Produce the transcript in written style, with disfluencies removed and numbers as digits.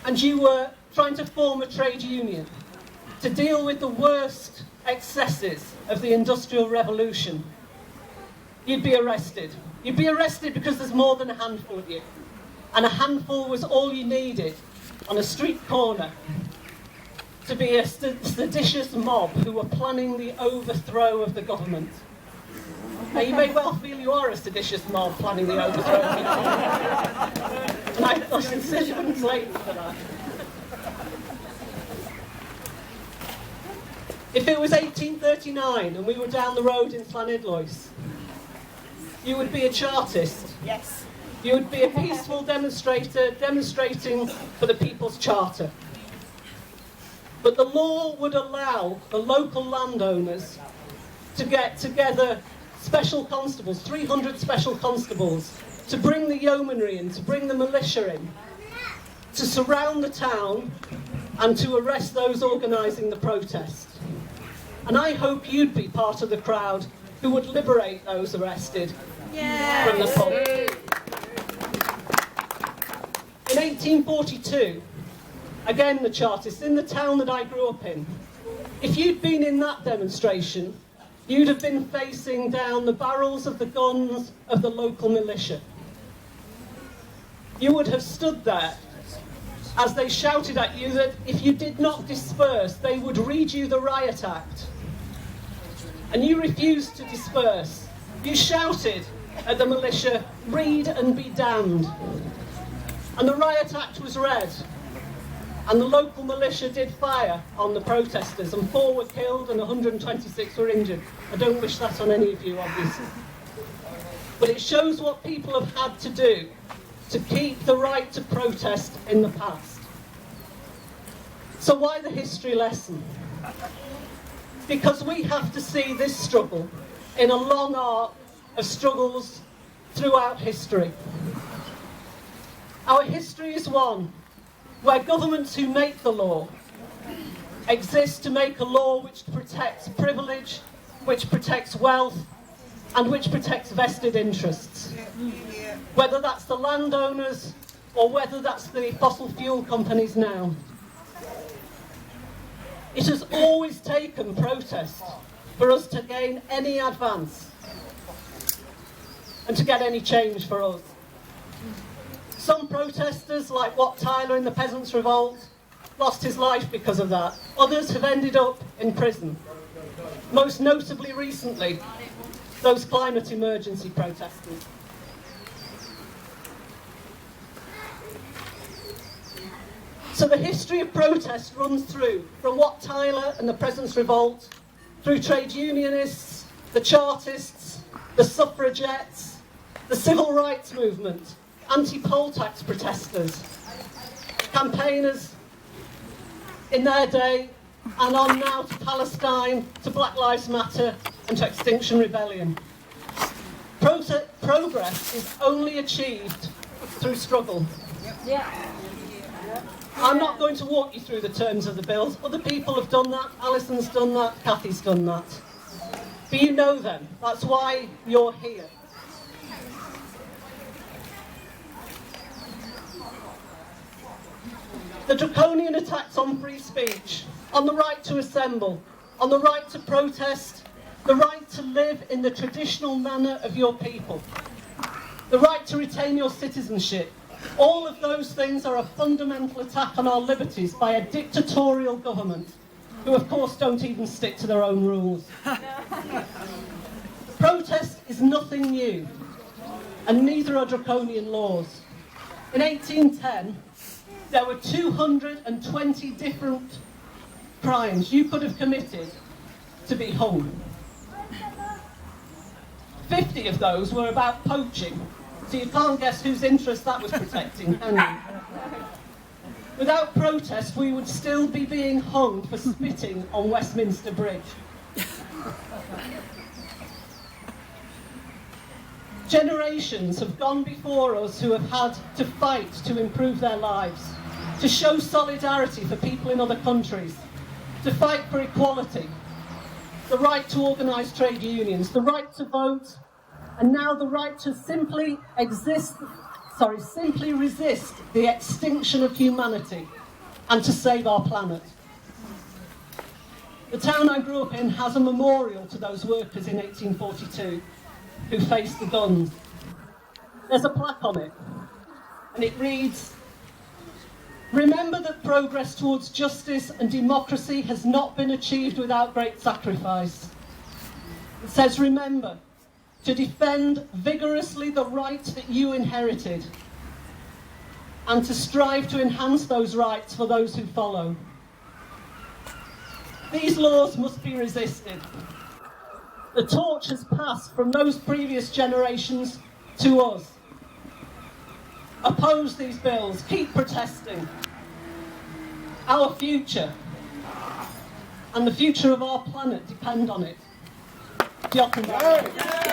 and you were trying to form a trade union to deal with the worst excesses of the Industrial Revolution, you'd be arrested. You'd be arrested because there's more than a handful of you. And a handful was all you needed on a street corner to be a seditious mob who were planning the overthrow of the government. Now, you may well feel you are a seditious mob planning the overthrow of the government. And I sincerely wouldn't blame you for that. If it was 1839 and we were down the road in Llanidloes, you would be a Chartist. Yes. You would be a peaceful demonstrator demonstrating for the People's Charter. But the law would allow the local landowners to get together special constables, 300 special constables, to bring the yeomanry in, to bring the militia in, to surround the town and to arrest those organising the protest. And I hope you'd be part of the crowd who would liberate those arrested from the pub. In 1842, again the Chartists, in the town that I grew up in, if you'd been in that demonstration, you'd have been facing down the barrels of the guns of the local militia. You would have stood there as they shouted at you that if you did not disperse, they would read you the Riot Act. And you refused to disperse. You shouted at the militia, "Read and be damned." And the Riot Act was read. And the local militia did fire on the protesters, and 4 were killed and 126 were injured. I don't wish that on any of you, obviously. But it shows what people have had to do to keep the right to protest in the past. So why the history lesson? Because we have to see this struggle in a long arc of struggles throughout history. Our history is one where governments who make the law exist to make a law which protects privilege, which protects wealth, and which protects vested interests. Whether that's the landowners or whether that's the fossil fuel companies now. It has always taken protest for us to gain any advance and to get any change for us. Some protesters, like Wat Tyler in the Peasants' Revolt, lost his life because of that. Others have ended up in prison. Most notably recently, those climate emergency protesters. So the history of protest runs through, from Wat Tyler and the Peasants' Revolt, through trade unionists, the Chartists, the suffragettes, the civil rights movement, anti-poll tax protesters, campaigners in their day, and on now to Palestine, to Black Lives Matter, and to Extinction Rebellion. Progress is only achieved through struggle. I'm not going to walk you through the terms of the bills. Other people have done that. Alison's done that. Kathy's done that. But you know them. That's why you're here. The draconian attacks on free speech, on the right to assemble, on the right to protest, the right to live in the traditional manner of your people, the right to retain your citizenship. All of those things are a fundamental attack on our liberties by a dictatorial government, who of course don't even stick to their own rules. Protest is nothing new, and neither are draconian laws. In 1810, there were 220 different crimes you could have committed to be hung. 50 of those were about poaching, so you can't guess whose interest that was protecting, can you? Without protest, we would still be being hung for spitting on Westminster Bridge. Generations have gone before us who have had to fight to improve their lives, to show solidarity for people in other countries, to fight for equality, the right to organise trade unions, the right to vote, and now the right to simply resist the extinction of humanity and to save our planet. The town I grew up in has a memorial to those workers in 1842 who faced the guns. There's a plaque on it, and it reads, "Remember that progress towards justice and democracy has not been achieved without great sacrifice." It says, remember to defend vigorously the rights that you inherited and to strive to enhance those rights for those who follow. These laws must be resisted. The torch has passed from those previous generations to us. Oppose these bills, keep protesting. Our future and the future of our planet depend on it. Diolch yn fawr.